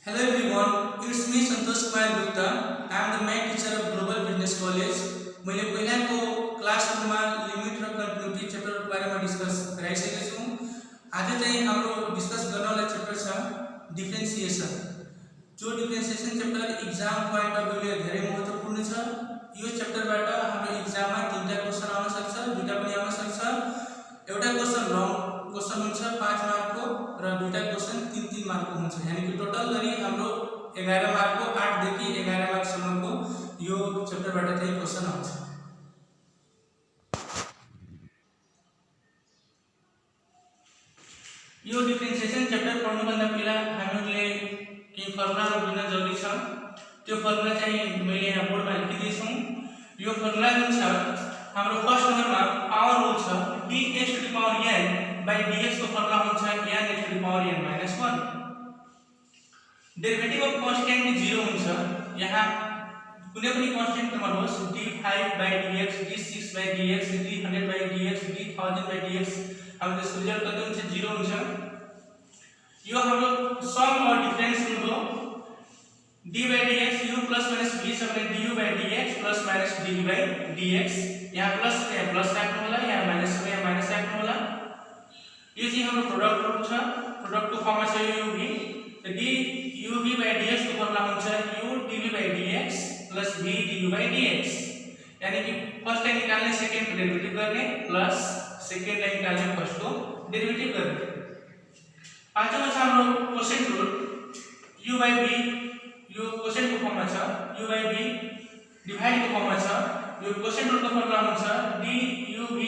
Hello everyone, it's me Santosh Kumar Gupta. I am the main teacher of Global Business College. मैले पहिलाको क्लासहरुमा limit र continuity च्याप्टरको बारेमा discuss गराइसकेको छु। आज चाहिँ हाम्रो डिस्कस गर्नवाला च्याप्टर छ डिफरेन्सिएसन। जो differentiation chapter exam point of भ्यूले धेरै महत्त्वपूर्ण छ। यो च्याप्टरबाट हाम्रो एक्जाममा तीनटा क्वेशन आउन सक्छ, दुईटा पनि आउन सक्छ। एउटा क्वेशन लङ क्वेशन हुन्छ 5 मार्कको र दुईटा क्वेशन 3-3 मार्कको हुन्छ। यानी कि टोटल गरी हाम्रो 11 मार्कको 8 देखि 11 मार्कसम्मको यो च्याप्टरबाट चाहिँ क्वेशन आउँछ। यो डिफरेन्सिएसन च्याप्टर पढ्नुभन्दा पहिला हामीले केही फर्मुलाहरु बुझ्न जरुरी छ। त्यो फर्मुला चाहिँ मैले यहाँ बोर्डमा लेखिदिएको छु। यो फर्मुला जुन छ हाम्रो फर्स्ट नम्बरमा पावर रुल छ dx to the power n by dx को फर्मुला हुन्छ n to the power n minus 1। Derivative of constant 0 हुन्छ। यहाँ कुनै पनि कांस्टेंट नम्बर होस् d5 by dx, d6 by dx, d100 by dx, d1000 by dx हाम्रो त्यसको result कति हुन्छ 0 हुन्छ। यो हाम्रो सम और डिफरेंस रुल हो। d by dx u plus minus v सबले du by dx plus minus dv by dx। यहाँ प्लस या प्लस राख्नु होला, यहाँ माइनस या माइनस राख्नु होला। यो चाहिँ हाम्रो प्रोडक्ट रुल छ। प्रोडक्ट को फर्ममा छ uv। त d uv by dx को फर्मुला हुन्छ u dv by dx plus v du by dx। यानी कि फर्स्ट लाइन निकाल्ने सेकेन्ड को डेरिवेटिभ गर्ने प्लस सेकेन्ड लाइन निकाल्ने फर्स्ट को डेरिवेटिभ गर्ने। पाँचौं छ हाम्रो कोसेन्ट रुल u by v। यो कोसेन्ट को फर्ममा छ u by v डिवाइड को फर्ममा छ। यो कोसेन्ट रुल को फर्मुला हुन्छ d uv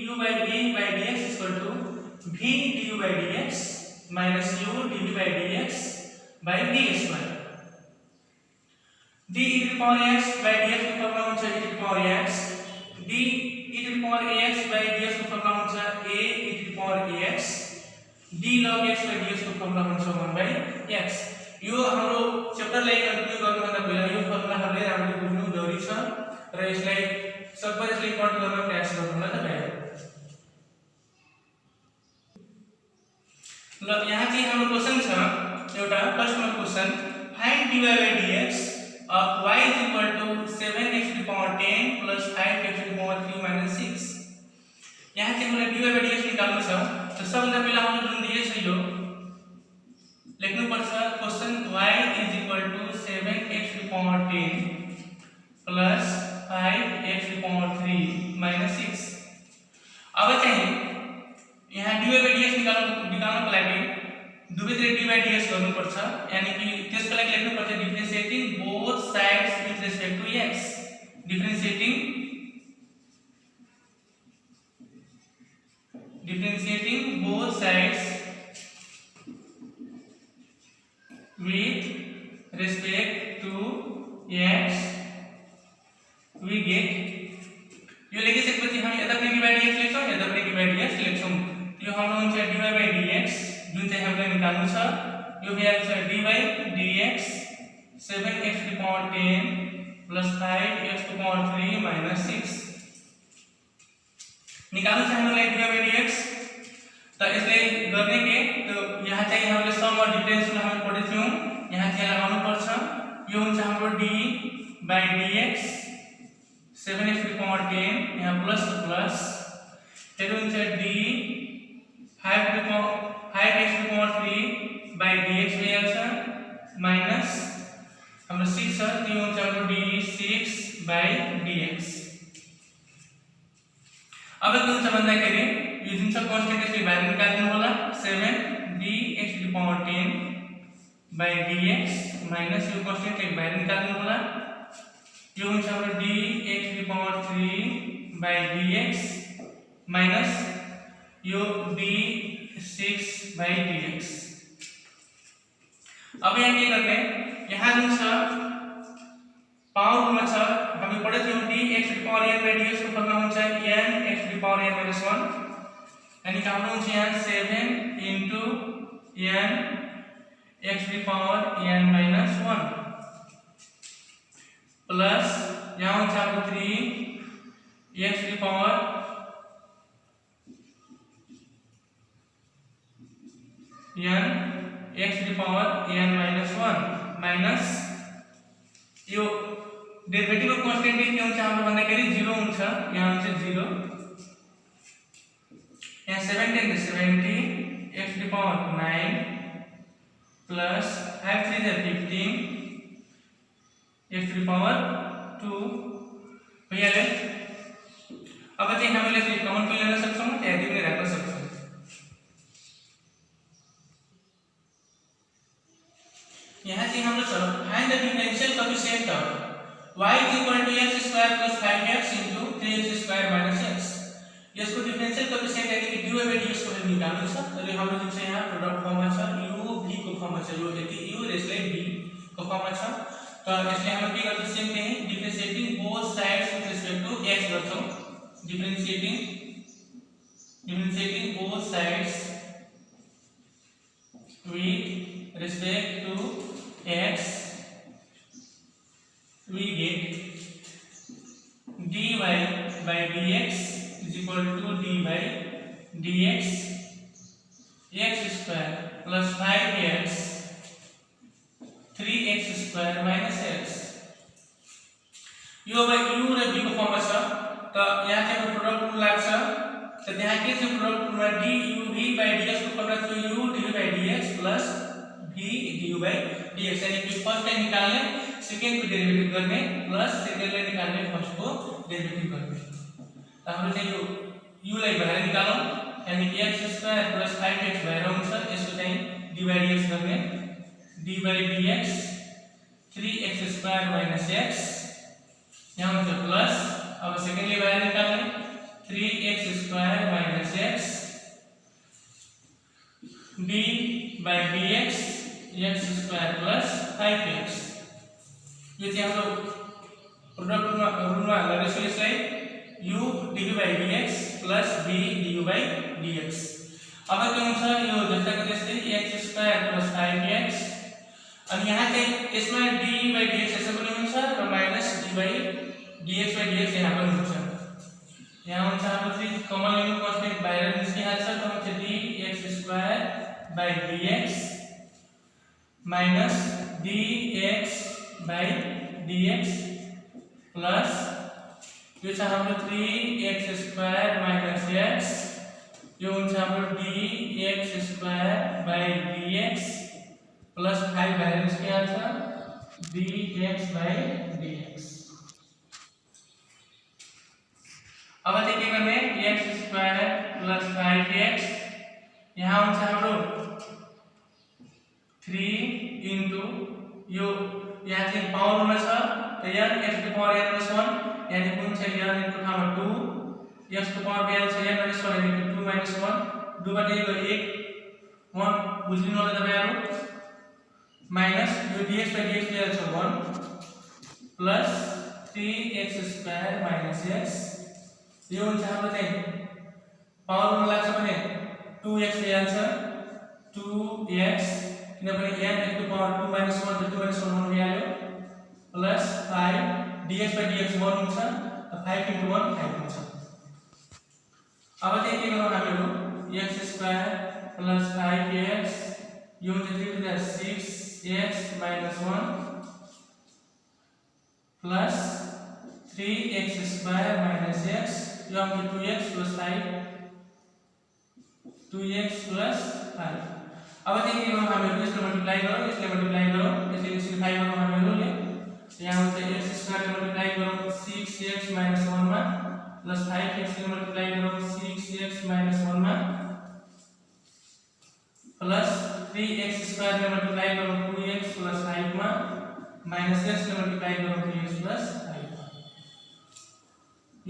u by v by dx equal to v du by dx minus u dv by dx by d square। d e to the power x by dx को formula हुन्छ e to the power x। d e to the power ax by dx को formula हुन्छ a e to the power ax। d log x by dx को formula हुन्छ 1 by x। यो हाम्रो च्याप्टरलाई continue गर्नुभन्दा पहिला यो फर्मुलाहरुले राम्ररी बुझ्नु जरुरी छ र यसलाई सबैले यसलाई कन्ट्रोल गर्न प्रयास गर्नुहोला तपाईहरु। ल यहाँ चाहिँ हाम्रो क्वेशन छ एउटा first number question find dy by dx of y is equal to 7x to the power 10 plus 5x to the power 3 minus 6। यहाँ चाहिँ मलाई dy by dx निकाल्नु छ। त सबभन्दा पहिला हामीले जुन दिए छ यो लेख्नु पर्छ question y is equal to 7x to the power 10 plus 5x to the power 3 minus 6। अब चाहिँ यहाँ dy by dx निकाल्नको लागि दुवैतिर dy by dx गर्नु पर्छ। यानी कि त्यसको लागि लेख्नु पर्छ differentiating both sides with respect to x। Differentiating both sides with respect to x we get। यो लेखिसकेपछि हामी यता पनि dy by dx लेख्छौं, यता पनि dy by dx लेख्छौं। यो हाम्रो हुन्छ dy by dx जुन चाहिँ हामीले निकाल्नु छ। यो भइहाल्छ dy dx 7x to the power 10 plus 5x to the power 3 minus 6 निकाल्नु छ हामीलाई dy by dx। त यसलाई गर्ने के त यहाँ चाहिँ हामीले सम और डिफरेंस रुल हामी पढेको थियौं। यहाँ चाहिँ लगाउनु पर्छ। यो हुन्छ हाम्रो d by dx 7x to the power 10 यहाँ प्लस प्लस फेरि हुन्छ d 5x to the power 3 by dx भइहाल्छ माइनस हाम्रो 6 छ त्यो हुन्छ हाम्रो d 6 by dx। अब के हुन्छ भन्दाखेरि यो जुन छ कांस्टेंट यसले बाहिर निकाल्नु होला 7dx to the power 10 by dx minus यो कांस्टेंट ले बाहिर निकाल्नु होला। यो हुन्छ हाम्रो dx to the power 3 by dx minus यो d6 by dx। अब यहाँ के गर्ने यहाँ जुन छ पावर रुलमा छ हामी पढेको थियौं dx to the power n by dx को फर्मुला हुन्छ n x to the power n minus 1। यानी कि हाम्रो हुन्छ यहाँ 7 into n x to the power n minus 1 plus यहाँ हुन्छ हाम्रो 3 x to the power n x to the power n minus 1 minus यो डेरिभेटिभ अफ कन्स्टेन्ट के हुन्छ हाम्रो भन्दाखेरि 0 हुन्छ यहाँ हुन्छ 0 यहाँ 17 x to the power 9 plus 5 3 is 15 x to the power 2 भइहाल्यो। अब चाहिँ हामीले चाहिँ कमन पनि लिन सक्छौं त्यहाँ पनि राख्न सक्छौं। यहाँ चाहिँ हाम्रो छ find the differential coefficient of y is equal to x square plus 5x into 3x square minus x। यसको डिफरेंशियल कोएफिशिएंट यानी कि dy by dx को हामीले निकाल्नु छ। र हाम्रो जुन चाहिँ यहाँ प्रोडक्ट फर्ममा छ u v को फर्ममा छ यो यति u र यसले v को फर्ममा छ। त यसले हाम्रो के गर्छ सेम त्यही differentiating both sides with respect to x गर्छौं। Differentiating both sides with respect to x we get dy by dx is equal to d by dx x square plus 5x 3x square minus x यो by u र v को फर्ममा छ। त यहाँ चाहिँ product rule लाग्छ। त त्यहाँ के छ product रुलमा du v by dx को फर्ममा छ u du by dx plus v du by dx यानी कि फर्स्ट टाइम निकाल्ने सेकेन्ड को डेरिभेटिभ गर्ने प्लस सेकेन्डले निकाल्ने फर्स्ट को डेरिभेटिभ गर्ने। त हाम्रो चाहिँ यो u लाई बाहिर निकालौं यानी कि x स्क्वायर प्लस 5x बाहिर हुन्छ यसको चाहिँ d by dx गर्ने d by dx 3x square minus x यहाँ हुन्छ प्लस अब सेकेन्डले बाहिर निकाल्ने 3x square minus x d by dx x square plus 5x यो चाहिँ हाम्रो प्रोडक्ट रुलमा लगाएपछि यसलाई u du by dx plus v du by dx। अब के हुन्छ यो जस्ताको त्यस्तै x स्क्वायर प्लस 5x अनि यहाँ चाहिँ यसमा d by dx यसो पनि हुन्छ र minus d by dx by dx यहाँ पनि हुन्छ। यहाँ हुन्छ हाम्रो चाहिँ कमन लिमिट कन्स्टेन्ट बाहिर निस्किहाल्छ त हुन्छ dx square by dx minus dx by dx plus यो छ हाम्रो 3x स्क्वायर minus x यो हुन्छ हाम्रो dx square by dx plus 5 बाहिर निस्किहाल्छ dx by dx। अब चाहिँ के गर्ने x स्क्वायर plus 5x यहाँ हुन्छ हाम्रो 3 into यो यहाँ चाहिँ पावरमा छ त यहाँ x to the power n minus 1 यानी कुन छ यहाँ इनको ठाउँमा 2 x to the power n छ n minus 1 यानी 2 minus 1 2 बाट यो 1 बुझ्नु होला तपाईहरु माइनस यो dx by dx ले छ 1 plus 3x square minus x यो हुन्छ हाम्रो चाहिँ पावरमा लाग्छ भने 2x ले आउँछ 2x किनभने n to the power 2 minus 1 2 minus 1 हुन गयो प्लस 5 dx by dx 1 हुन्छ 5 into 1 5 हुन्छ। अब चाहिँ के गर्नु हामीहरु x स्क्वायर प्लस 5x यो हुन्छ 3 to the 6x minus 1 plus 3x square minus x यो हुन्छ 2x plus 5 2x plus 5। अब चाहिँ के गर्नु हामीहरु यसले मल्टिप्लाई गरौँ यसले सिम्प्लिफाई गरौँ हामीहरुले यहाँ हुन्छ x स्क्वायर मल्टिप्लाई गरौँ 6x minus 1 मा प्लस 5x मल्टिप्लाई गरौँ 6x minus 1 मा प्लस 3x स्क्वायर मल्टिप्लाई गरौँ 2x plus 5 मा माइनस x मल्टिप्लाई गरौँ 3x plus 5 मा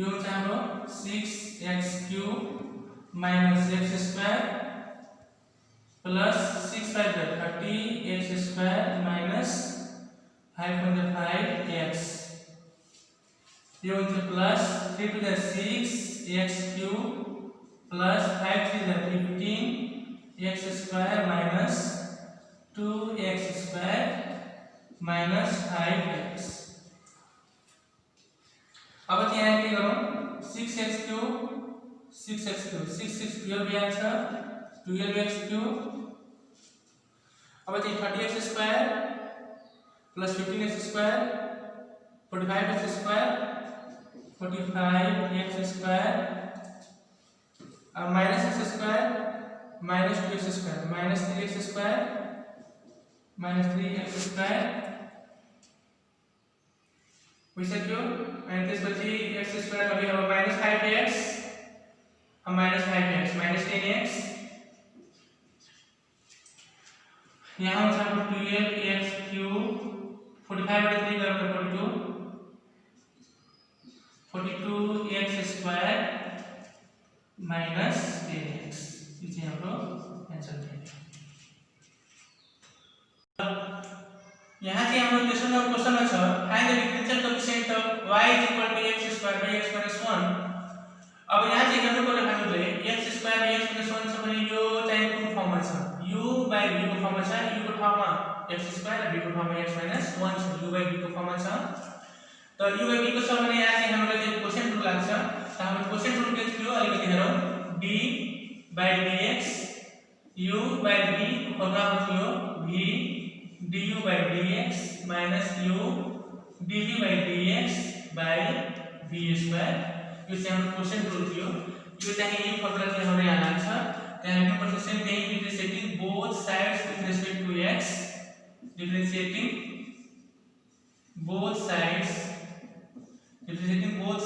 यो हुन्छ हाम्रो 6x³ minus x square plus 6 5 30x square minus 505x यो हुन्छ plus 3 to the 6x³ plus 5 to the 15x square minus 2x square minus 5x। अब यहाँ के गरौँ 6x³ 6 6 12 आउँछ 12x³ अब चाहिँ 30x square plus 15x square 45x square 45x square minus x square minus 2x square minus 3x square minus 3x square वैसे क्यों minus बची x स्क्वायर अभी अब माइनस 5x हम माइनस 5x माइनस 10x यहाँ से हम 12x क्यूब 45 बटे 3 बराबर 42x स्क्वायर माइनस 10x इसे हम लोग आंसर देंगे। यहाँ से हम लोग क्वेश्चन है find the differential coefficient of y = x square by x - 1। अब यहाँ से हम लोग को हामीले x स्क्वायर x - 1 छ भने यो चाहिँ कुन फर्ममा छ u by v को फर्ममा छ u को ठाउँमा x स्क्वायर v को ठाउँमा x - 1 छ u by v को फर्ममा छ। त u by v को छ भने यहाँ चाहिँ हामीलाई चाहिँ कोसेन्ट रुल लाग्छ। त हाम्रो कोसेन्ट रुल के थियो अलिकति हेरौं d by dx u by v को फर्ममा थियो v du by dx minus u dv by dx by v square यो चाहिँ हाम्रो कोसेन्ट रुल थियो। यो चाहिँ यो फर्मुला चाहिँ हाम्रो यहाँ लाग्छ त्यहाँ लेख्नु पर्छ सेम त्यही differentiating both sides with respect to x differentiating both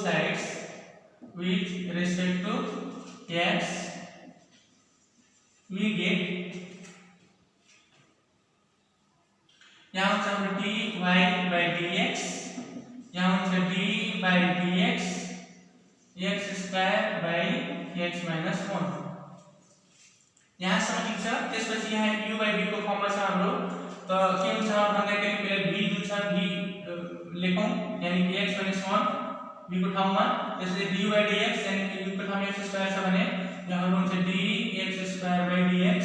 sides with respect to x we get यहाँ से हम dy by dx यहाँ से d by dx x square by x minus 1 यहाँ से ठीक छ। त्यसपछि यहाँ u by v को फर्ममा छ हाम्रो त के हुन्छ भन्दाखेरि पहिले v जुन छ v लेखौं यानी कि x minus 1 v को ठाउँमा त्यसले du by dx यानी कि u को ठाउँमा x स्क्वायर छ भने यहाँ हुन्छ dx square by dx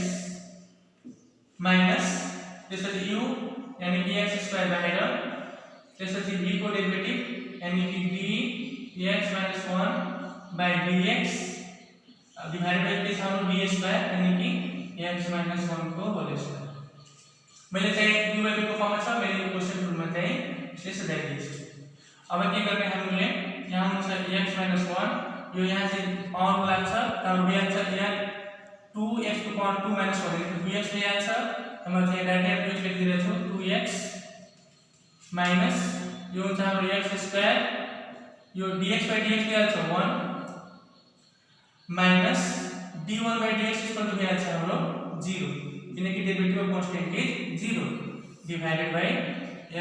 minus त्यसपछि u यानी कि x स्क्वायर बाहिर त्यसपछि v को डेरिभेटिभ यानी कि dx minus 1 by dx divide by के छ हाम्रो v स्क्वायर यानी कि x minus 1 को होल स्क्वायर। मैले चाहिँ u by v को फर्ममा छ मैले यो क्वेशन रुलमा चाहिँ यसले सजाइदिएको छु। अब के गर्ने हामीले यहाँ हुन्छ x minus 1 यो यहाँ चाहिँ पावर लाग्छ तर v आन्छ यहाँ 2x to power 2 minus 1 2x ले आन्छ हाम्रो चाहिँ डाइरेक्ट युज गरिदिएको छु 2x माइनस यो हुन्छ हाम्रो x स्क्वायर यो dx by dx ले आन्छ 1 माइनस d1 by dx equal to के आन्छ हाम्रो 0 किनकि derivative of constant is 0 divided by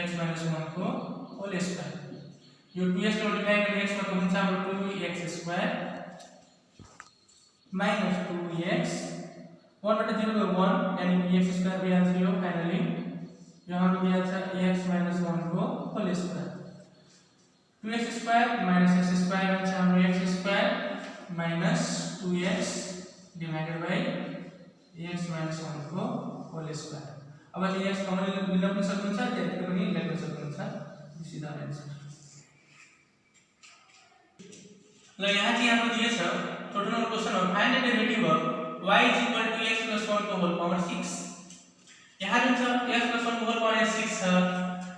x minus 1 को होल स्क्वायर यो 2x मल्टिप्लाई गरेर x मतलब हुन्छ हाम्रो 2x स्क्वायर माइनस 2x 1 बटे 0 को 1 यानी कि x स्क्वायर भी आंसर हो फाइनली यहाँ पे भी आंसर x minus 1 को whole square 2x square minus x square answer हाम्रो x square minus 2x divided by x minus 1 को होल स्क्वायर। अब चाहिँ x कमन लिन पनि सक्नुहुन्छ त्यति पनि लेख्न सक्नुहुन्छ दिस इज द आन्सर। ल यहाँ चाहिँ हाम्रो दिएको छ टोटल नम्बर क्वेशन हो find the derivative of y is equal to x plus 1 को होल पावर 6 यहाँ जुन छ x plus 1 को होल पावर 6 छ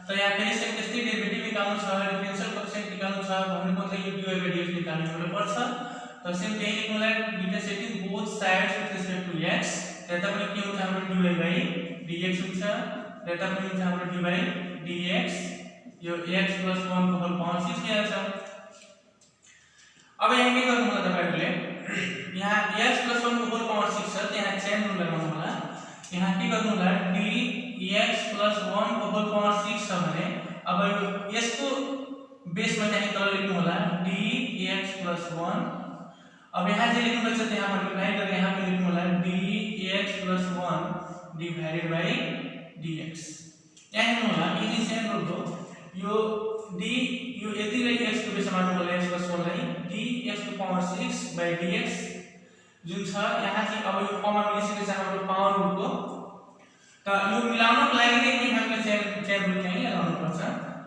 त यहाँ फेरि सेम त्यस्तै डेरिभेटिभ निकाल्नु छ डिफरेंशियल कोएफिशिएंट निकाल्नु छ भने पनि यो dy by dx निकाल्नु पर्छ। त सेम त्यही लेख्नुलाई differentiating both sides with respect to x त्यता पनि के हुन्छ हाम्रो dy by dx हुन्छ त्यता पनि हुन्छ हाम्रो dy by dx यो x plus 1 को होल पावर 6 आउँछ। अब यहाँ के गर्नु होला तपाईहरुले यहाँ x plus 1 को होल पावर 6 छ त्यहाँ चेन रुल लगाउनु होला यहाँ के गर्नु होला dx plus 1 को होल पावर 6 छ भने अब यसको बेसमा चाहिँ तल लेख्नु होला dx plus 1 अब यहाँ चाहिँ लेख्नु पर्छ त्यहाँ मल्टिप्लाई गरेर यहाँ पनि लेख्नु होला dx plus 1 divided by dx यहाँ हेर्नु होला यो चाहिँ सेम रुल हो यो d यो यतिले x को बेसमा मान्नु होला x plus 1 लाई dx to power 6 by dx जुन छ यहाँ चाहिँ अब यो फर्ममा मिलिसकेको छ हाम्रो पावर रुलको त यो मिलाउनको लागि नै हामीले चेन रुल चाहिँ लगाउनु पर्छ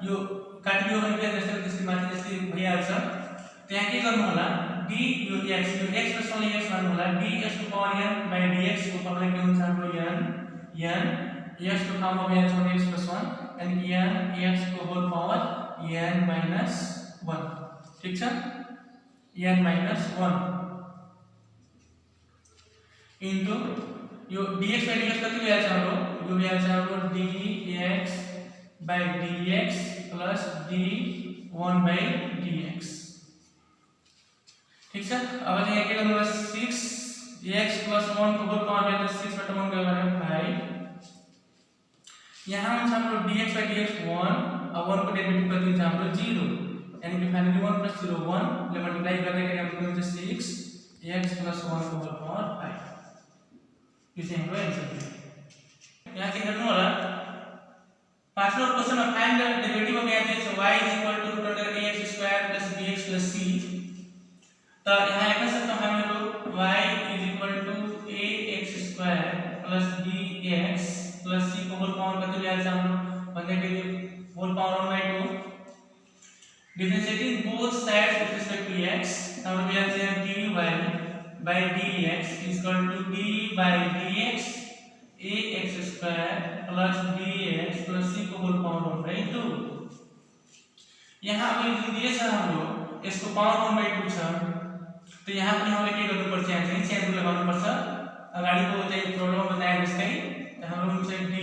यो काटिदियो भने फेरि जस्तै माथि जस्तै भइहाल्छ। त्यहाँ के गर्नु होला d यो x plus 1 x मान्नु होला dx to power n by dx को फर्मुला के हुन्छ हाम्रो n x को ठाउँमा भइहाल्छ x plus 1 यानी कि n x को होल पावर n माइनस 1 ठीक छ n माइनस 1 इन्टु यो dx by dx कति भ्याल्छ हाम्रो यो भ्याल्छ हाम्रो dx by dx plus d1 by dx ठीक छ अब चाहिँ यहाँ के गर्नु होला 6x plus 1 को होल पावर भ्याल्यु 6 बाट 1 गयो भने 5 यहाँ हुन्छ हाम्रो dx by dx 1 अब 1 को डेरिभेटिभ कति हुन्छ हाम्रो 0 यानी कि फाइनली 1 plus 0 1 ले मल्टिप्लाई गर्दाखेरि हाम्रो हुन्छ 6x plus 1 को होल पावर 5 यो चाहिँ हाम्रो आन्सर हो यहाँ चाहिँ हेर्नु होला पार्शियल क्वेश्चन में find the derivative of y is equal to root under ax square plus bx plus c तो यहाँ लिख सकते हैं हम लोग y is equal to ax square plus bx plus c को होल पावर कते लिया जाए हम बंदे के whole power 1/2 differentiating both sides with respect to x हम लिया जाए dy by dx is equal to d by dx ax square plus bx plus c को होल पावर 1/2 यहाँ पे जो दिए छ हम लोग इसको पावर 1/2 छ तो यहाँ पनि हामीले के गर्नु पर्छ यहाँ चाहिँ चेन लगाउनु पर्छ अगाडिको चाहिँ प्रब्लम बताए जस्तै हाम्रो हुन्छ d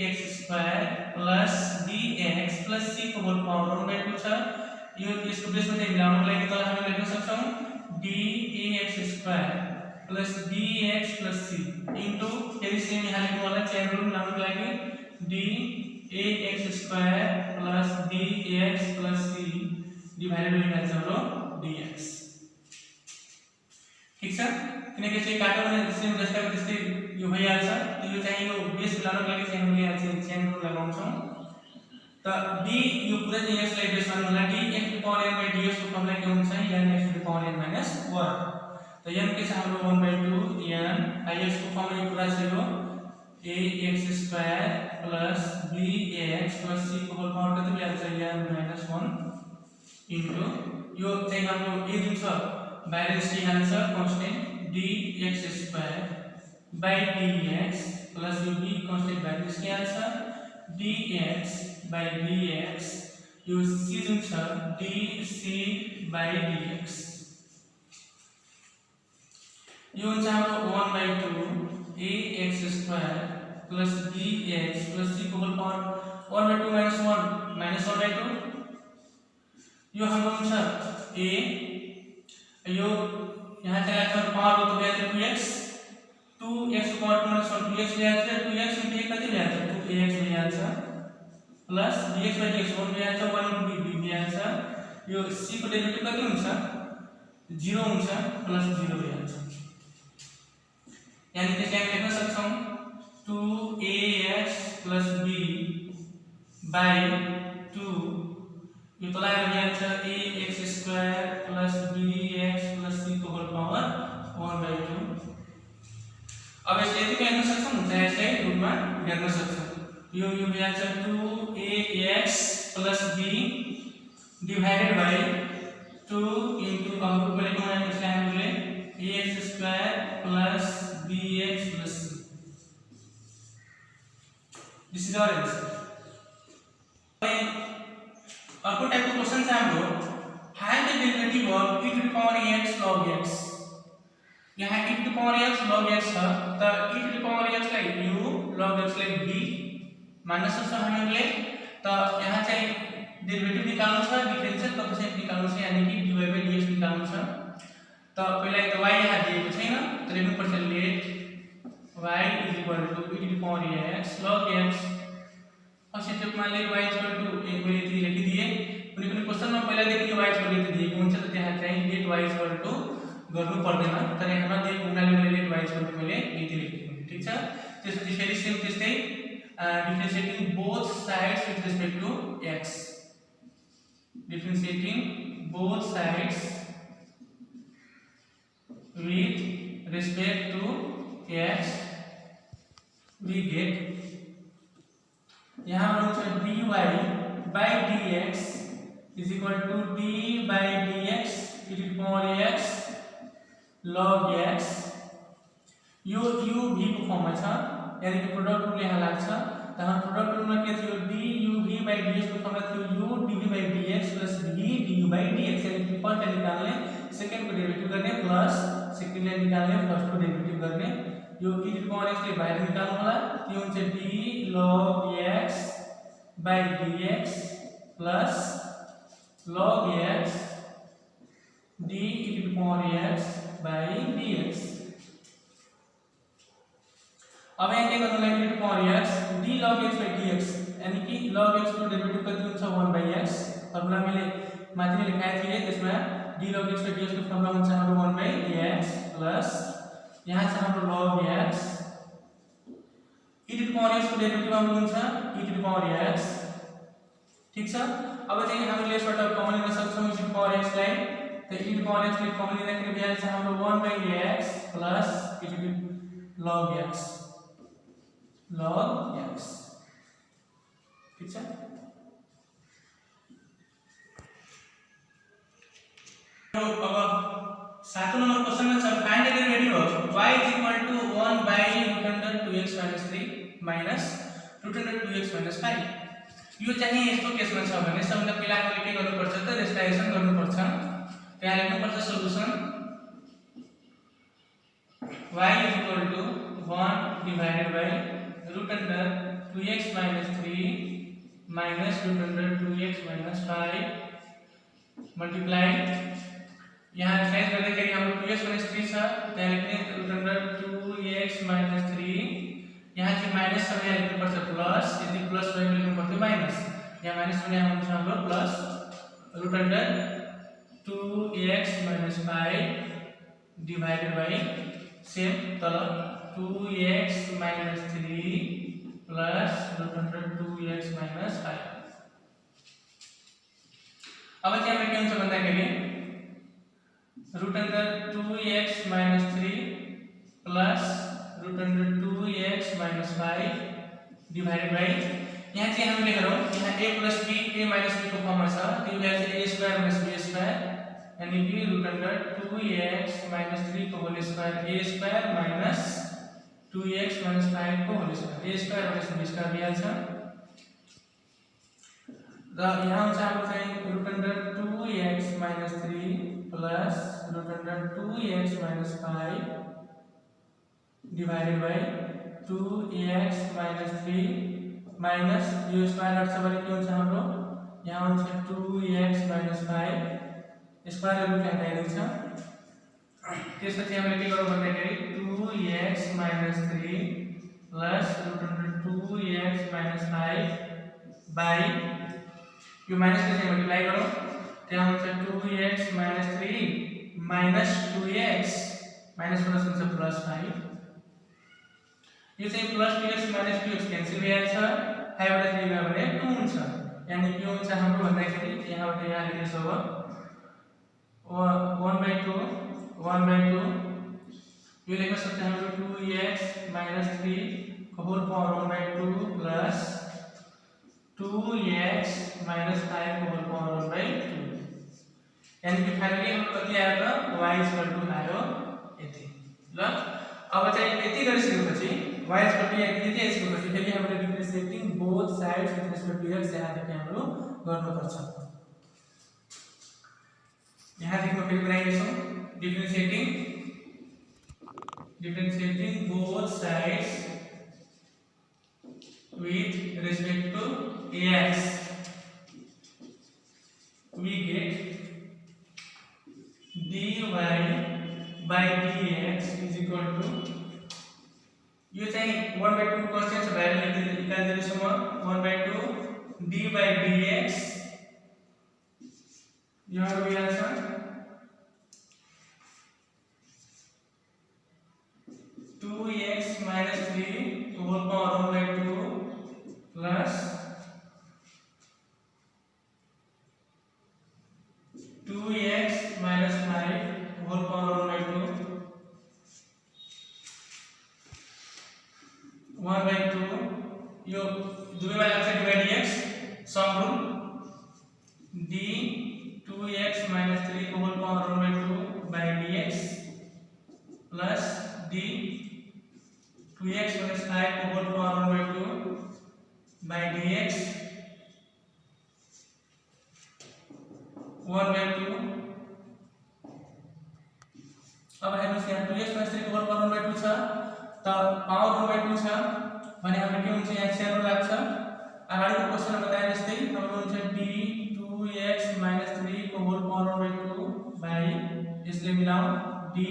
ax square plus bx plus c को होल पावर 1/2 छ यो यसको बेसमा चाहिँ मिलाउनको लागि तल हामीले लेख्न सक्छौं d ax square plus bx plus c into फेरि सेम यहाँ लेख्नु होला चेन रुल लगाउनको लागि d ax square plus bx plus c divided by value हाम्रो dx ठीक छ किनकि चाहिँ काट्यो भने सेम जस्तै त्यस्तै यो भइहाल्छ त यो चाहिँ यो बेस मिलाउनको लागि चाहिँ हामीले यहाँ चाहिँ चेन रुल लगाउँछौं त d यो पुरै चाहिँ x लाई बेस मान्नु होला d x to the power n by dx को फर्मुला के हुन्छ n x to the power n minus 1 त n के छ हाम्रो 1/2 n ix को फर्मुला यो पुरा छ यो ax square plus bx plus c को होल पावर कति भ्याल्छ n minus 1 इन्टु यो चाहिँ हाम्रो a जुन छ बाहिर निस्किहाल्छ constant dx square by dx plus यो b कांस्टेंट बाहिर निस्किहाल्छ dx by dx यो c जुन छ dc by dx यो हुन्छ हाम्रो 1/2 ax square plus bx plus c को होल पावर 1/2 minus 1 minus 1/2 यो हाम्रो हुन्छ a यो यहाँ चला छ पावर को भ्याल्यु 2x 2x को power minus 1 2x value 2x into a कति value 2ax value plus dx by dx 1 value 1 into b value यो c को डेरिभेटिभ कति हुन्छ 0 हुन्छ प्लस 0 भ्याल्यु यानी कि क्या लेख्न सक्छौं 2ax plus b by 2 यो तलाई value ax square plus bx plus c को होल पावर 1/2 अब यसले यति के लेख्न सक्छौं चाहे यसलाई रूपमा लेख्न सक्छौं यो value 2ax plus b divided by 2 into अब रूपमा लेख्नु भने यसलाई हामीले ax square plus bx plus c this is our answer अर्को टाइपको क्वेशन छ हाम्रो find the derivative of e to the power x log x यहाँ e to the power x log x छ त e to the power x लाई u log x लाई b मान्न सक्छौं हामीले त यहाँ चाहिँ डेरिवेटिभ निकाल्नु छ डिफरेंशियल कोएफिसिएन्ट निकाल्नु छ यानी कि dy by dx निकाल्नु छ त पहिला त y यहाँ दिएको छैन त लेख्नु पर्छ late y is equal to e to the power x log x first स्टेपमा let y is equal to a मैले यति लेखिदिए कुनै पनि क्वेशनमा पहिला देखि y is equal to दिएको हुन्छ त त्यहाँ चाहिँ late y is equal to गर्नु पर्दैन तर यहाँ दिएको हुनाले मैले late y is equal to मैले यति लेखेको छु ठीक छ त्यसपछि फेरि सेम त्यस्तै differentiating both sides with respect to x differentiating both sides with respect to x we get यहाँ पर dy by dx is equal to d by dx e to the power x log x यो u v को फर्ममा छ यानी कि product rule यहाँ लाग्छ त हाम्रो प्रोडक्ट रूलमा के थियो d u v by dx यानी कि फर्स्ट निकालने सेकंड को डेरिवेटिव करने प्लस सेकंड लाइन निकालने फर्स्ट को डेरिवेटिव करने यो e टू पावर x ले बाहर निकाल्नु होला त्यो हुन्छ d log x by dx plus log x d e to the power x by dx। अब यहाँ के गर्नु लागि e to the power x d log x by dx यानी कि log x को डेरिवेटिव कति हुन्छ 1 by x फर्मुला मैले माथि नै लेखाएको थिए त्यसमा d log x by dx को फर्मुला हुन्छ हाम्रो 1 by x प्लस यहाँ छ हाम्रो log x e to the power x को डेरिवेटिभ हाम्रो हुन्छ e to the power x ठीक छ। अब चाहिँ हामीले यसबाट कमन लिन सक्छौं e to the power x लाई त e to the power x ले कमन लिँदाखेरि भइहाल्छ हाम्रो 1 by x plus e to the log x ठीक छ। अब 7 नंबर क्वेश्चन में find the derivative of y is equal to 1 by root under 2x minus 3 minus root under 2x minus 5 यो चाहिँ यस्तो केसमा छ भने सबभन्दा पहिला हामीले के गर्नुपर्छ त रेशनलाइजेसन गर्नुपर्छ। त्यहाँ लेख्नुपर्छ solution y is equal to 1 divided by root under 2x minus 3 minus root under 2x minus 5 multiply यहाँ चेंज गर्दाखेरि हाम्रो 2x minus 3 छ त्यहाँ लेख्ने root under 2x minus 3 यहाँ चाहिँ माइनस छ यहाँ लेख्नुपर्छ प्लस यदि प्लस भयो भने लेख्नुपर्छ माइनस यहाँ माइनस भने हुन्छ हाम्रो plus root under 2x minus 5 divided by same तल 2x minus 3 plus root under 2x minus 5 अब चाहिँ हामीले के हुन्छ भन्दाखेरि root under 2x minus 3 plus root under 2x minus 5 divided by यहाँ चाहिँ हामीले गरौँ यहाँ a plus b a minus b को फर्ममा छ त्यो भएर चाहिँ a square minus b square यानी कि root under 2x minus 3 को whole square a square minus 2x minus 5 को whole square a square minus b square भइहाल्छ र यहाँ हुन्छ हाम्रो चाहिँ root under 2x minus 3 plus root under 2x minus 5 divided by 2x minus 3 minus यो square हट्छ भने के हुन्छ हाम्रो यहाँ हुन्छ 2x minus 5 स्क्वायर रुट हटाइदिन्छ त्यसपछि हामीले के गरौँ भन्दाखेरि 2x minus 3 plus root under 2x minus 5 by यो माइनस को चाहिँ मल्टिप्लाई गरौँ त्यहाँ हुन्छ 2x minus 3 minus 2x minus plus हुन्छ प्लस 5 यो चाहिँ plus 2x minus 2x cancel भइहाल्छ 5 बाट 3 गयो भने 2 हुन्छ यानी के हुन्छ हाम्रो भन्दाखेरि यहाँबाट यहाँ लेख्छु अब 1/2 यो लेख्न सक्छ हाम्रो 2x minus 3 को whole power 1/2 plus 2x minus 5 को होल पावर 1/2 यानी कि फाइनली हम कति आयो त y इक्वल टु आयो यति ल। अब चाहिँ यति गरिसकेपछि y इक्वल टु यति आइसकेपछि फेरि हामीले differentiating both sides with respect to x यहाँ देखि हाम्रो गर्नुपर्छ। यहाँ देखि म फेरि बनाइदिन्छु differentiating both sides with respect to x we get dy by dx is equal to यो चाहिँ 1/2 क्वेश्चन छ भ्यालु निकाल्दिन्छु म 1/2 d by dx यहाँ भइहाल्छ 2x minus 3 to whole power 1/2 plus 2x minus 5 whole power 1/2 1/2 यो दुवैमा लाग्छ divide dx sum rule d 2x minus 3 को whole power 1/2 by dx plus d 2x minus 5 को whole power 1/2 by dx 1/2 अब हेर्नुस् यहाँ 2x - 3 को होल पावर 1/2 छ त पावर 1/2 छ भने हाम्रो के हुन्छ यहाँ सानो लाग्छ अगाडिको क्वेशनमा बताए जस्तै हाम्रो हुन्छ d 2x - 3 को होल पावर 1/2 बाइ यसले मिलाऊ d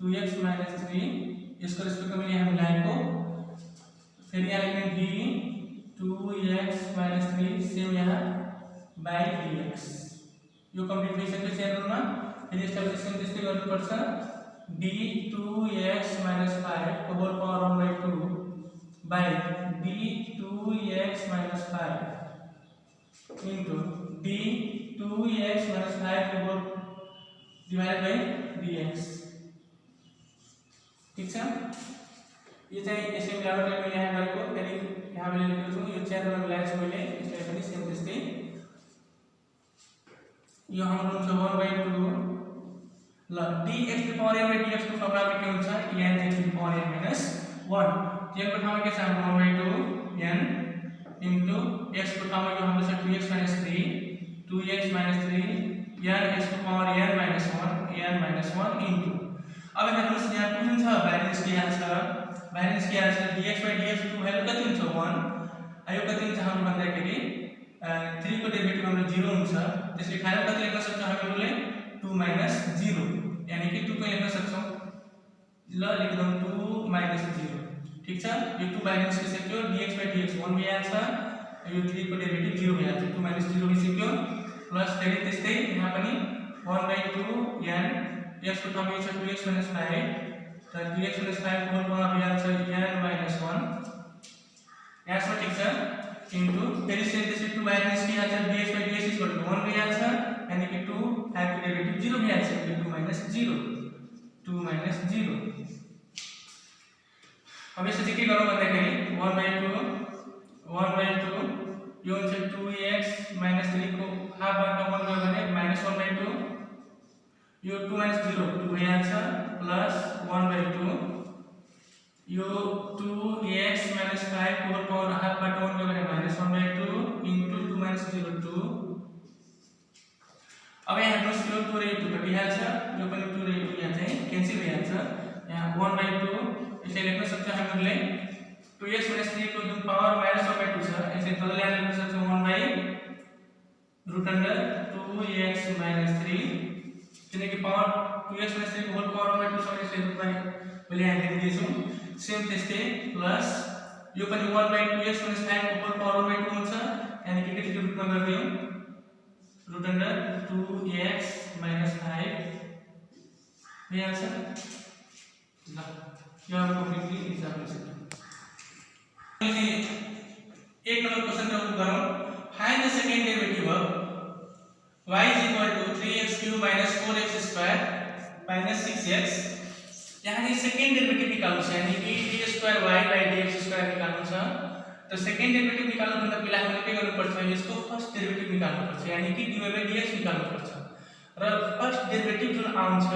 2x - 3 यसको रेस्पेक्टमा यहाँ मिलाएको फेरि यहाँ लेख्ने d 2x - 3 सेम यहाँ बाइ dx यो कम्प्लिट भइसक्यो सेरोमा फेरि यसलाई सेम त्यस्तै गर्नुपर्छ d 2x - 5 को whole power 1/2 by d 2x - 5 into d 2x - 5 को होल डिवाइडेड बाइ dx ठीक छ यो चाहिँ यसले मिलाउनलाई मैले यहाँ गरेको फेरि यहाँ मैले लेखेको छु यो चारमा मिलाएको छु मैले यसलाई पनि सेम त्यस्तै यो हाम्रो हुन्छ 1/2 ल dx to power n by dx को फर्मुला के हुन्छ n x to power n minus 1 n को ठाउँमा के छ हाम्रो 1/2 n into x को ठाउँमा यो हाम्रो छ 2x - 3 2x - 3 n x to power n minus 1 into अब हेर्नुस् यहाँ कुन छ भ्यारिएन्स के यहाँ छ भ्यारिएन्स के यहाँ छ dx by dx को भ्यालु कति हुन्छ 1 आयो कति हुन्छ हाम्रो भन्दाखेरि 3 को डेरिभेटिभ हाम्रो 0 हुन्छ त्यसले फाइनल कति लेख्न सक्छौं हामीले 2 minus 0 यानी कि 2 को लेख्न सक्छौं ल लेख्दौं 2 minus 0 ठीक छ यो 2 भ्यारिएन्स के सक्यो dx by dx 1 भइहाल्छ यो 3 को डेरिभेटिभ 0 भइहाल्छ 2 minus 0 भइसक्यो प्लस फेरि त्यस्तै यहाँ पनि 1/2 n x को ठाउँमा छ 2x - 5 त 2x - 5 को होल पावर भइहाल्छ n minus 1 यसमा ठीक छ इन्टु फेरि त्यसै 2 भ्यारिएन्स के आछ dx by dx equal to 1 भइहाल्छ यानी कि 2 5 को डेरिभेटिभ 0 भइहाल्छ 2 minus 0 2 minus 0 अब यसपछि के गरौँ भन्दाखेरि 1/2 यो हुन्छ 2x - 3 को हाफ बाट 1 गयो भने -1/2 यो 2 minus 0 2 भइहाल्छ प्लस 1/2 यो 2x - 5 को होल पावर हाफ बाट 1 गयो भने -1/2 into 2 minus 0 2 अब यहाँ हेर्नुस् यो 2 र 2 कटिहाल्छ यो पनि 2 र 2 यहाँ चाहिँ क्यान्सल भइहाल्छ यहाँ 1/2 यसले लेख्न सक्छ हामीले 2x - 3 को जुन पावर -1/2 छ यसले तल ल्याएर लेख्न सक्छौं 1/√2x - 3 किनकि पावर 2x - 3 को होल पावर 1/2 छ यसले रुटमा मैले यहाँ लेखिदिएछु सेम त्यस्तै प्लस यो पनि 1/2x - 5 को होल पावर 1/2 हुन्छ यानी कि कतिको रुटमा गरिदियौ √2x - 5 भइहाल्छ ल यो हाम्रो कम्प्लिटली एक्जाम्पल छ अनि एक नम्बर क्वेशन को गरौँ find the second derivative of y = 3x³ - 4x² - 6x यहाँ नि सेकेन्ड डेरिभेटिभ निकाल्नु छ यानी कि d² y/dx² निकाल्नु छ त सेकेन्ड डेरिभेटिभ निकाल्नु भन्दा पहिला हामीले के गर्नु पर्छ यसको फर्स्ट डेरिभेटिभ निकाल्नु पर्छ यानी कि dy/dx निकाल्नु पर्छ र फर्स्ट डेरिभेटिभ जुन आउँछ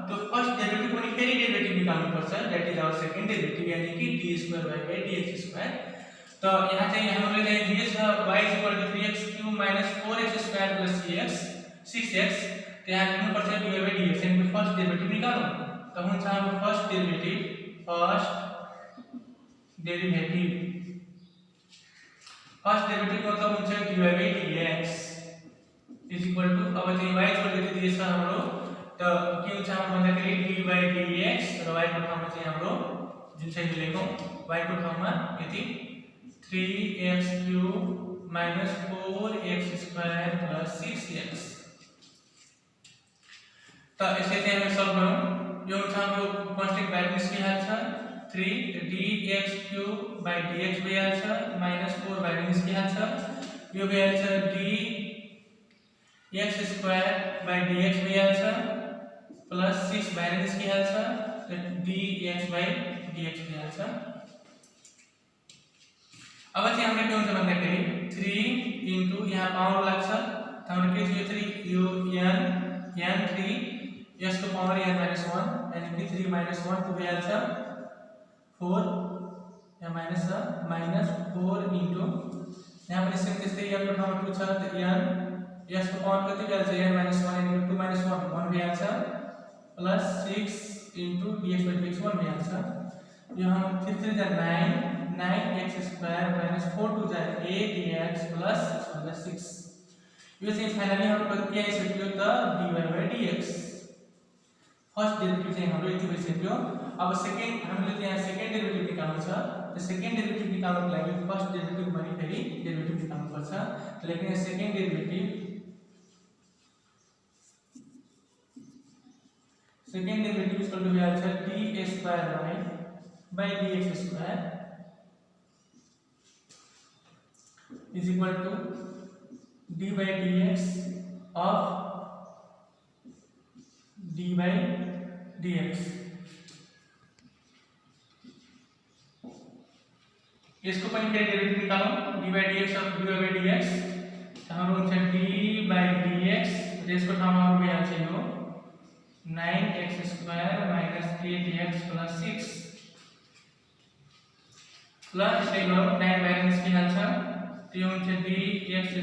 त्यो फर्स्ट डेरिभेटिभ पनि फेरि डेरिभेटिभ निकाल्नु पर्छ that is our second derivative यानी कि d² y/dx² त यहाँ चाहिँ हामीले चाहिँ दिएछ y = 3x³ - 4x² + 6x त्यहाँ लेख्नु पर्छ dy/dx यानी फर्स्ट डेरिभेटिभ निकाल्नु त हुन्छ हाम्रो फर्स्ट डेरिभेटिभ मतलब हुन्छ dy/dx = अब चाहिँ y = दिएछ हाम्रो त के हुन्छ हाम्रो भन्दाखेरि d/dx र y को ठाउँमा चाहिँ हाम्रो जुन चाहिँ लेखौं y को ठाउँमा यति 3x³ - 4x² + 6x त यसले चाहिँ हामी सल्भ गरौँ यो हुन्छ हाम्रो कन्स्टेन्ट भ्यालुस के हाल्छ 3 dx³ / dx भइहाल्छ -4 भ्यालुस के हाल्छ यो भइहाल्छ dx² / dx भइहाल्छ प्लस 6 भ्यालुस के हाल्छ dx/dx भइहाल्छ अब चाहिँ हामीले के हुन्छ भन्दाखेरि 3 इन्टु यहाँ पावर लाग्छ त हाम्रो के छ यो 3 यो n 3 यसको पावर n - 1 यानी कि 3 - 1 2 भइहाल्छ 4 यहाँ माइनस छ -4 इन्टु यहाँ पनि सेम त्यस्तै n को ठाउँमा 2 छ त n यसको पावर कति भइहाल्छ n - 1 * 2 - 1 1 भइहाल्छ प्लस 6 * dx / dx 1 भइहाल्छ। यो हम 3 3 जा 9 9x² - 4 2 जा 8x प्लस 6 यो चाहिँ फाइनली हाम्रो के आइसक्यो त dy/dx। फर्स्ट डेरिभेटिभ चाहिँ हाम्रो यति भइसक्यो। अब सेकेन्ड हामीले त्यहाँ सेकेन्ड डेरिभेटिभ निकाल्नु छ। त्यो सेकेन्ड डेरिभेटिभ निकाल्नको लागि फर्स्ट डेरिभेटिभ पनि फेरि डेरिभेटिभ निकाल्नु पर्छ। लेकिन यो सेकेन्ड डेरिभेटिभ इक्वल टु भइहाल्छ d² / dx² is equal to d/dx of d/dx। इसको पनि फेरि डेरिभेटिभ निकालौं d/dx of dy/dx हाम्रो हुन्छ d/dx र यसको ठाउँमा हाम्रो भइहाल्छ यो 9x² - 8x + 6 प्लस यसले गरौँ 9 बाहिर निस्किहाल्छ त्यो हुन्छ dx²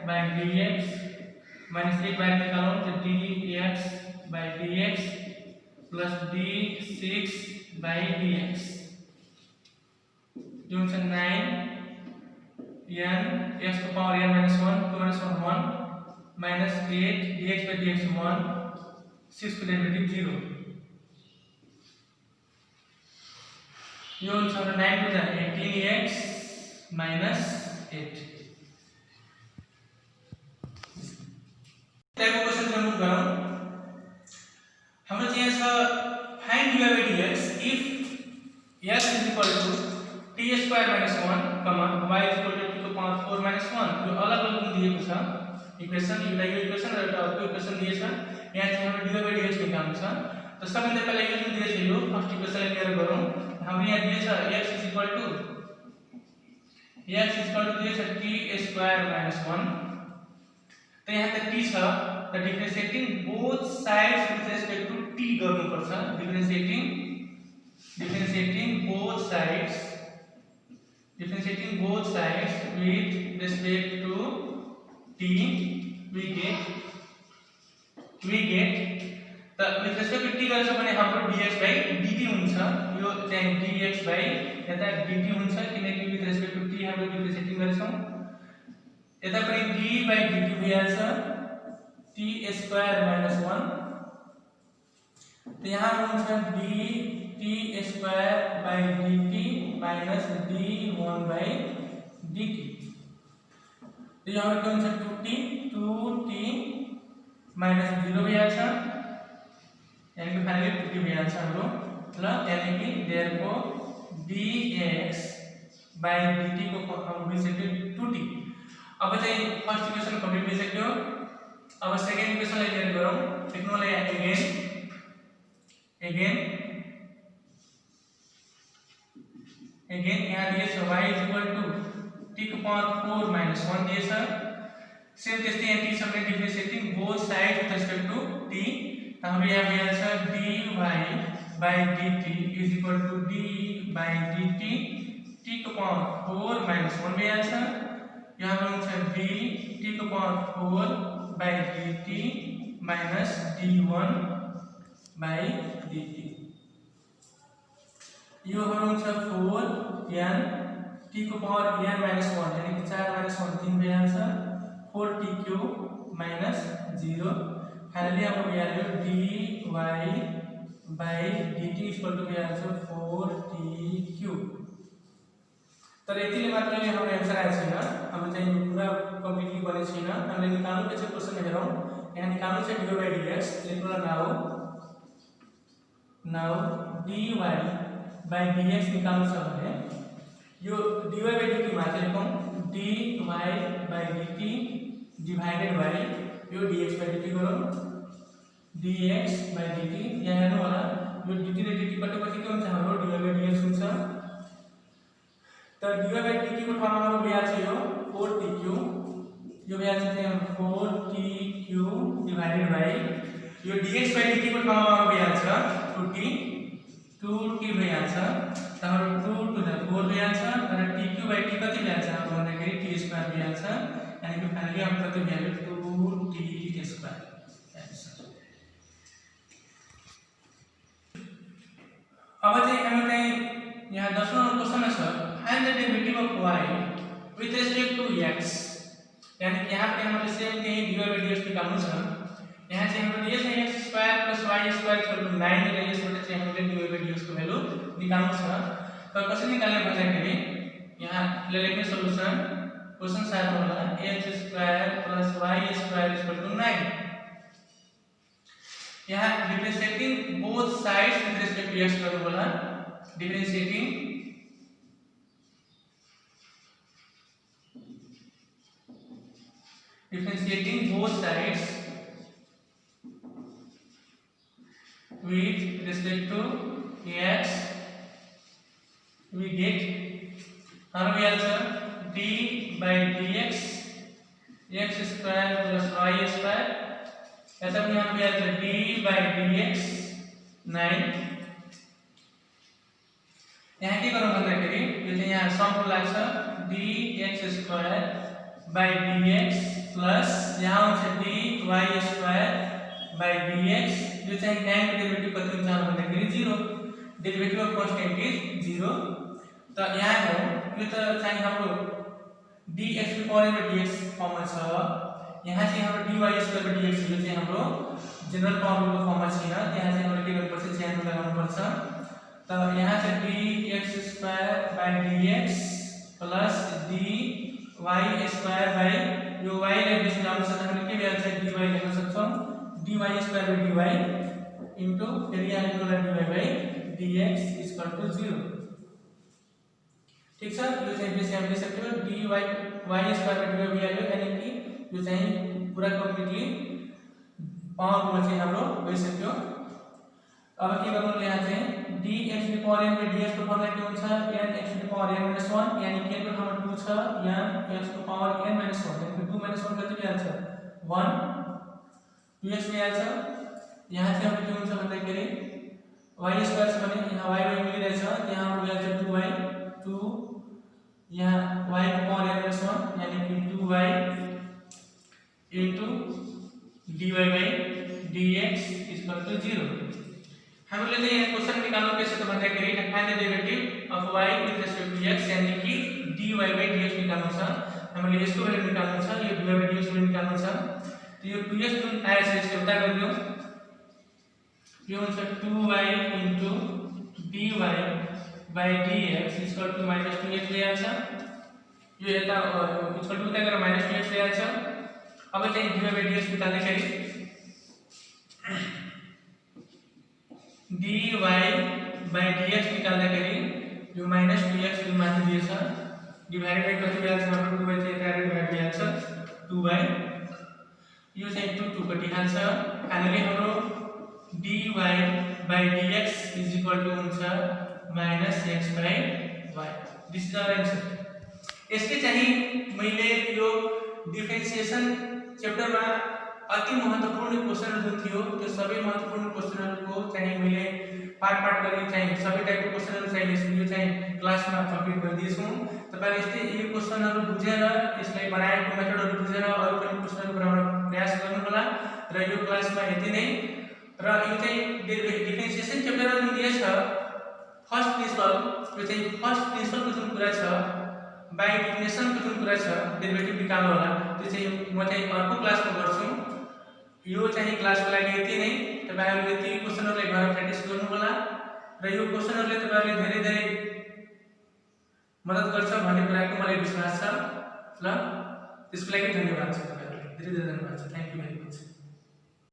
/ dx minus 8 बाहिर निकालौं तो dx/dx plus d6/dx जो हुन्छ 9 n x को पावर n - 1 2 - 1 minus 8 dx/dx 1 6 को डेरिवेटिभ 0 यो हुन्छ 9 को 18x minus 8 टाइप को क्वेश्चन जरूर गरौँ हाम्रो चाहिँ छ find dy/dx if x is equal to t² - 1 y is equal to t को पावर 4 - 1 यो अलग-अलग दिएको छ इक्वेसन एउटा यो इक्वेसन र एउटा अर्को इक्वेसन दिएको छ यहाँ चाहिँ हाम्रो dy/dx निकाल्नु छ त सबैभन्दा पहिला यो जुन दिएको छ यो फर्स्ट इक्वेसनलाई क्लियर गरौँ हाम्रो यहाँ दिएको छ x is equal to दिएको छ t² - 1 त यहाँ त t छ त differentiating both sides with respect to t गर्नु पर्छ differentiating both sides with respect to t we get त with respect to t गर्छ भने हाम्रो dx/dt हुन्छ यो चाहिँ dx/यता dt हुन्छ किनकि with respect to t हाम्रो डिफरेंशिएटिंग गर्छौं यता पनि d/dt भइहाल्छ t² - 1 तो यहाँ हुन्छ dt² minus d1/dt तो यहाँ पे हुन्छ 2t minus 0 भइहाल्छ यानी कि फाइनली 2t भइहाल्छ हाम्रो ल यानी कि देयरफोर dx/dt को हम भइसक्यो 2t। अब चाहिँ फर्स्ट इक्वेसन कम्प्लिट भइसक्यो अब सेकेन्ड इक्वेसनलाई क्लियर गरौँ लेख्नुलाई again यहाँ दिएछ y is equal to t को पावर 4 - 1 दिएछ सेम त्यस्तै यहाँ t छ भने differentiating both sides with respect to t हाम्रो यहाँ भइहाल्छ dy/dt is equal to d/dt t को पावर 4 - 1 भइहाल्छ यहाँ हुन्छ t को पावर 4/dt minus d1/dt यो हुन्छ 4n t को पावर n - 1 यानी कि 4 - 1 3 भइहाल्छ 4t³ minus 0 फाइनली हाम्रो भइहाल्यो dy/dt इक्वल टु भइहाल्छ 4t³ तर यतिले मात्रले हाम्रो आन्सर आएको छैन हाम्रो चाहिँ पुरा कम्प्लिटली बनेको छैन हामीले निकाल्नु पर्छ क्वेशन हेरौँ यहाँ निकाल्नु छ dy/dx लेख्नुला नाउ dy/dx निकाल्नु छ भने यो dy/dt मा चाहिँ लेखौं dy/dt डिवाइडेड बाइ यो dx/dt गरौँ dx/dt यहाँ हेर्नु होला यो dt र dt कटेपछि के हुन्छ हाम्रो dy/dx हुन्छ त dy/dt को ठाउँमा हाम्रो भइहाल्छ यो 4t³ यो भइहाल्छ चाहिँ 4t³ डिवाइडेड बाइ यो dx/dt को ठाउँमा हाम्रो भइहाल्छ 2t भइहाल्छ त हाम्रो 2 to the 4 भइहाल्छ र t³ / t कति भइहाल्छ त भन्दाखेरि t स्क्वायर भइहाल्छ यानी कि फाइनली अब कति भ्यालु 2t स्क्वायर। अब चाहिँ हामी चाहिँ यहाँ 10 नम्बर क्वेशन छ find the derivative of y with respect to x यानी कि यहाँ पे हमें सेम कहीं dy by dx निकाल्नु छ। यहाँ चाहिँ हाम्रो दिए छ x square plus y square equal to 9 र यसबाट चाहिँ हामीले dy by dx को भ्यालु निकाल्नु छ। त कसरी निकाल्ने भन्दाखेरि यहाँ लेख्ने सल्युसन क्वेशन 7 होला x square plus y square equal to 9। यहाँ differentiating both sides with respect to x गर्नु होला। differentiating both sides with respect to x we get our answer d by dx x square plus y square ऐसा भी हम answer d by dx 9। यहाँ के करो भन्दाखेरि यो चाहिँ यहाँ सम लाग्छ dx square by dx plus यहाँ हुन्छ dy स्क्वायर by dx यो चाहिँ 9 को डेरिवेटिभ कति हुन्छ भन्दाखेरि 0 डेरिवेटिभ अफ कांस्टेंट इज 0। त यहाँ हो यो त चाहिँ हाम्रो dx to power n dx फर्ममा छ। यहाँ चाहिँ हाम्रो dy स्क्वायर by dx यो चाहिँ हाम्रो जनरल फर्मुलाको फर्ममा छैन। यहाँ चाहिँ हामीले के गर्नुपर्छ चेन्ज लगाउनु पर्छ। त यहाँ चाहिँ dx square by dx plus dy square by यो y ले बेसी लाउन सक्छ भने के भइहाल्छ dy लेख्न सक्छौं dy square by dy into फेरि यहाँ लेख्नुला dy by dx equal to 0। ठीक छ यो चाहिँ बेसी हामीले सक्यो dy y square by dy भइहाल्यो यानी कि यो चाहिँ पुरा कम्प्लिटली पावरमा चाहिँ हाम्रो भइसक्यो। अब के गर्नु यहाँ चाहिँ dx to power n by dx को फर्मुला के हुन्छ n x to power n - 1 यानी k को ठाउँमा 2 छ n x to power n - 1 यानी 2 - 1 कति भइहाल्छ 1 2x भइहाल्छ। यहाँ चाहिँ हाम्रो के हुन्छ भन्दाखेरि y स्क्वायर छ भने यहाँ y मिलिरहेछ त्यहाँ हाम्रो भइहाल्छ 2y 2 यहाँ y को पावर n - 1 यानी कि 2y into dy by dx equal to 0। हामीले चाहिँ यहाँ क्वेशन निकाल्नु के छ त भन्दाखेरि find the derivative of y with respect to x यानी कि dy by dx निकाल्नु छ। हामीले यसको भ्यालु निकाल्नु छ यो dy by dx भ्यालु निकाल्नु छ। त यो 2x जुन आएछ यसले उता गरिदियो यो हुन्छ 2y into dy by dx equal to -2x भइहाल्छ। यो यता इक्वल टु उता गरेर -2x भइहाल्छ। अब चाहिँ dy by dx निकाल्दाखेरि dy by dx निकाल्दाखेरि यो -2x जुन माथि दिएछ डिभाइडेड बाइ कति भइहाल्छ हाम्रो 2y चाहिँ यता डिभाइड भइहाल्छ 2y यो चाहिँ 2 कटिहाल्छ। फाइनली हाम्रो dy by dx is equal to हुन्छ -x by y। This is our answer. यसले चाहिँ मैले यो डिफरेंशिएसन च्याप्टरमा अति महत्त्वपूर्ण क्वेशनहरु जुन थियो त्यो सबै महत्त्वपूर्ण क्वेशनहरुको चाहिँ मैले पार्ट गरी चाहिँ सबै टाइपको क्वेशनहरु चाहिँ यो चाहिँ क्लासमा कम्प्लिट गरिदिएछु। तपाईले यस्तै यो क्वेशनहरु बुझेर यसलाई बनाएको मेथडहरु बुझेर अरु पनि क्वेशनहरु बनाउन प्रयास गर्नु होला र यो क्लासमा यति नै। र यो चाहिँ डिफरेंशिएसन च्याप्टरमा जुन दिएछ फर्स्ट प्रिन्सिपल यो चाहिँ फर्स्ट प्रिन्सिपलको जुन कुरा छ बाइ डेफिनेसन को जुन कुरा छ डेरिभेटिभ निकाल्नु होला त्यो चाहिँ म चाहिँ अर्को क्लासमा गर्छु। यो चाहिँ क्लासको लागि यति नै। तपाईहरुले यति क्वेशनहरुलाई घर प्र्याक्टिस गर्नु होला र यो क्वेशनहरुले तपाईहरुले धेरै धेरै मद्दत गर्छ भन्ने कुराको मलाई विश्वास छ। ल त्यसको लागि धन्यवाद छ तपाईहरुलाई धेरै धेरै धन्यवाद छ। Thank you very much.